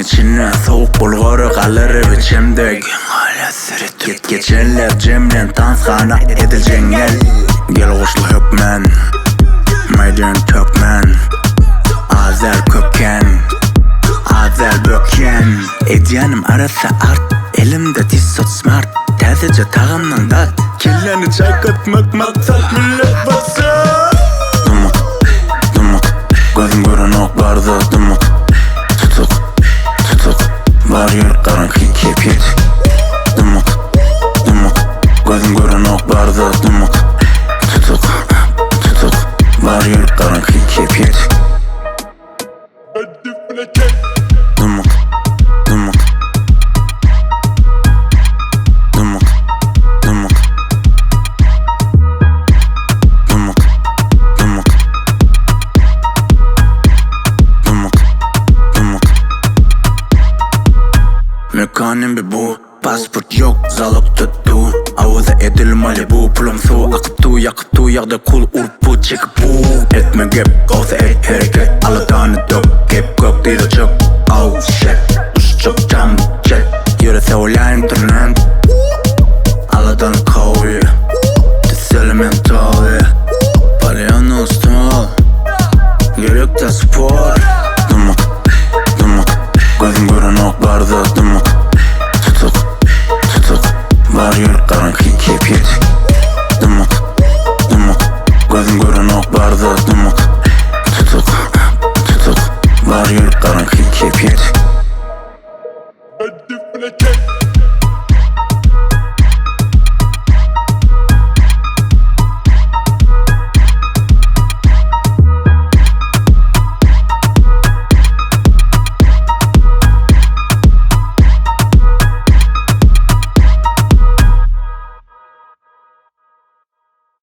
içine soğuk bulguru kalır biçimde. Geçenler cemlen tanskana edilecek el. Gel koşlu hükmen Maydın tökmen Azer köken Azer böken Ediyanım arası art Elimde tissot smart Tezece tağımdan dat Kelleni çaykatmak maksat millet baksın. Dımık, dımık Gözüm görün oklarda dımık. Tutuk, tutuk Var yer karanlık kepyet. Dımık, dımık Gözüm görün oklarda dımık. Tutuk, tutuk Var yer karanlık kepyet. Dımık, dımık Dımık, dımık Dımık, dımık Dımık, dımık Mekan MB bu. Pasport yok, zalık tuttu. Avuza edilmeli bu. Pulum su akıttı, yakıttı. Yağda kul urpu çekip bu. Etme gep, olsa et hareket. Alıdanı dök, gep gök değil çok. Oh shit, uç çok cam jet. Yürü sevlen internet.